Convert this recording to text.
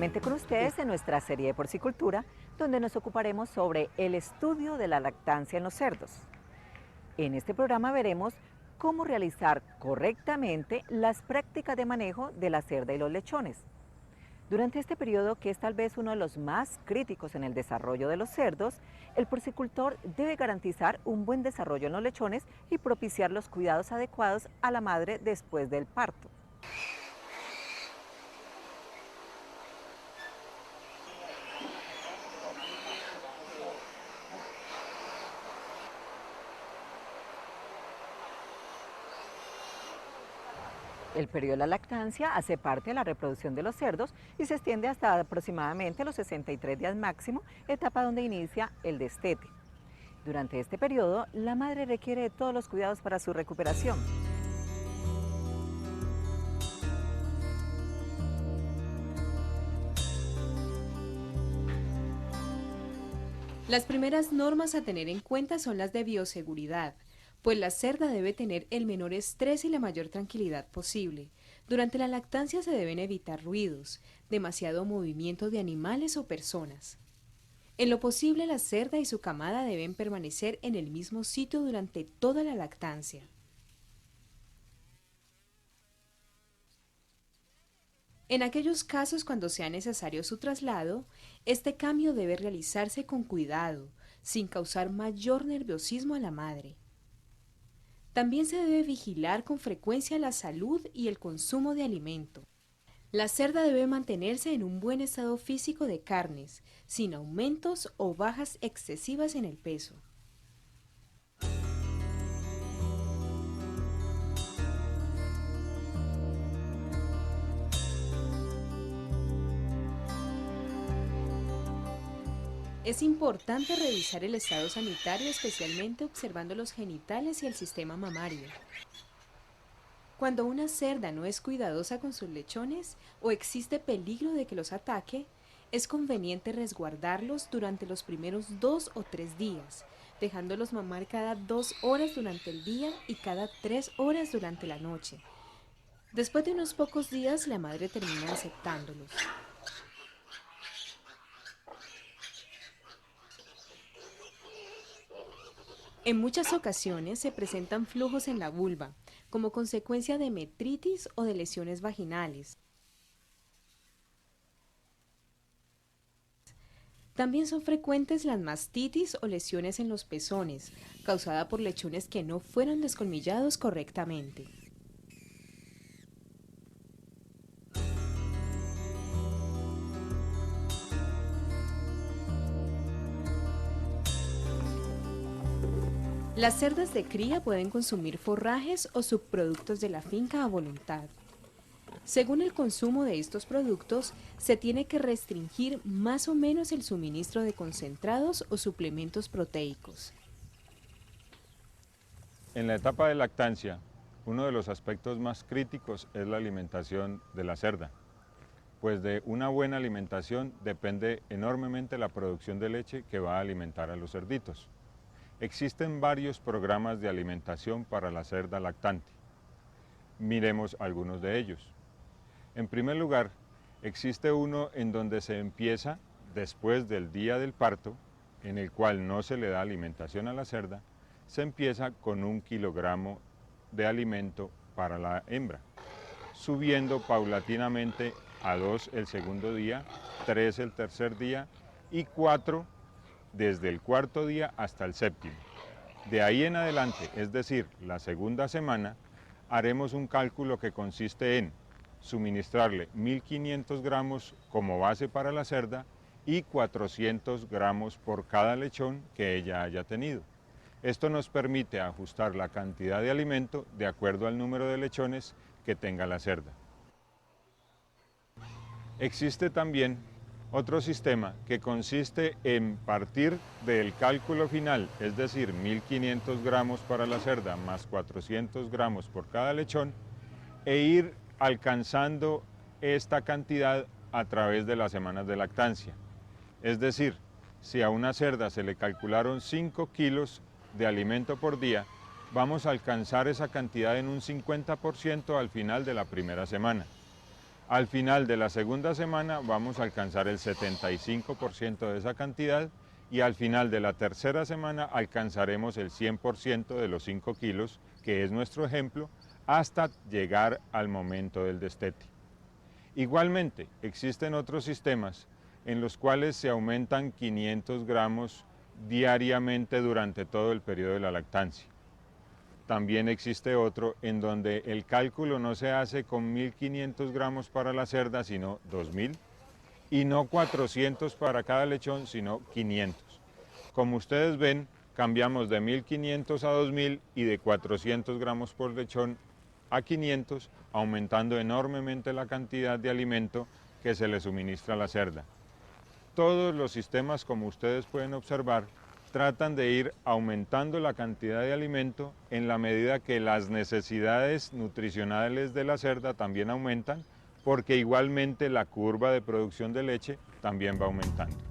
Nuevamente con ustedes en nuestra serie de Porcicultura, donde nos ocuparemos sobre el estudio de la lactancia en los cerdos. En este programa veremos cómo realizar correctamente las prácticas de manejo de la cerda y los lechones. Durante este periodo, que es tal vez uno de los más críticos en el desarrollo de los cerdos, el porcicultor debe garantizar un buen desarrollo en los lechones y propiciar los cuidados adecuados a la madre después del parto. El periodo de la lactancia hace parte de la reproducción de los cerdos y se extiende hasta aproximadamente los 63 días máximo, etapa donde inicia el destete. Durante este periodo, la madre requiere de todos los cuidados para su recuperación. Las primeras normas a tener en cuenta son las de bioseguridad, pues la cerda debe tener el menor estrés y la mayor tranquilidad posible. Durante la lactancia se deben evitar ruidos, demasiado movimiento de animales o personas. En lo posible, la cerda y su camada deben permanecer en el mismo sitio durante toda la lactancia. En aquellos casos cuando sea necesario su traslado, este cambio debe realizarse con cuidado, sin causar mayor nerviosismo a la madre. También se debe vigilar con frecuencia la salud y el consumo de alimento. La cerda debe mantenerse en un buen estado físico de carnes, sin aumentos o bajas excesivas en el peso. Es importante revisar el estado sanitario, especialmente observando los genitales y el sistema mamario. Cuando una cerda no es cuidadosa con sus lechones o existe peligro de que los ataque, es conveniente resguardarlos durante los primeros 2 o 3 días, dejándolos mamar cada 2 horas durante el día y cada 3 horas durante la noche. Después de unos pocos días, la madre termina aceptándolos. En muchas ocasiones se presentan flujos en la vulva, como consecuencia de metritis o de lesiones vaginales. También son frecuentes las mastitis o lesiones en los pezones, causada por lechones que no fueron descolmillados correctamente. Las cerdas de cría pueden consumir forrajes o subproductos de la finca a voluntad. Según el consumo de estos productos, se tiene que restringir más o menos el suministro de concentrados o suplementos proteicos. En la etapa de lactancia, uno de los aspectos más críticos es la alimentación de la cerda, pues de una buena alimentación depende enormemente la producción de leche que va a alimentar a los cerditos. Existen varios programas de alimentación para la cerda lactante. Miremos algunos de ellos. En primer lugar, existe uno en donde se empieza después del día del parto, en el cual no se le da alimentación a la cerda, se empieza con 1 kilogramo de alimento para la hembra, subiendo paulatinamente a 2 el segundo día, 3 el tercer día y 4 desde el cuarto día hasta el séptimo. De ahí en adelante, es decir, la segunda semana, haremos un cálculo que consiste en suministrarle 1.500 gramos como base para la cerda y 400 gramos por cada lechón que ella haya tenido. Esto nos permite ajustar la cantidad de alimento de acuerdo al número de lechones que tenga la cerda. Existe también otro sistema que consiste en partir del cálculo final, es decir, 1.500 gramos para la cerda más 400 gramos por cada lechón, e ir alcanzando esta cantidad a través de las semanas de lactancia. Es decir, si a una cerda se le calcularon 5 kilos de alimento por día, vamos a alcanzar esa cantidad en un 50% al final de la primera semana. Al final de la segunda semana vamos a alcanzar el 75% de esa cantidad y al final de la tercera semana alcanzaremos el 100% de los 5 kilos, que es nuestro ejemplo, hasta llegar al momento del destete. Igualmente, existen otros sistemas en los cuales se aumentan 500 gramos diariamente durante todo el periodo de la lactancia. También existe otro en donde el cálculo no se hace con 1.500 gramos para la cerda, sino 2.000, y no 400 para cada lechón, sino 500. Como ustedes ven, cambiamos de 1.500 a 2.000 y de 400 gramos por lechón a 500, aumentando enormemente la cantidad de alimento que se le suministra a la cerda. Todos los sistemas, como ustedes pueden observar, tratan de ir aumentando la cantidad de alimento en la medida que las necesidades nutricionales de la cerda también aumentan, porque igualmente la curva de producción de leche también va aumentando.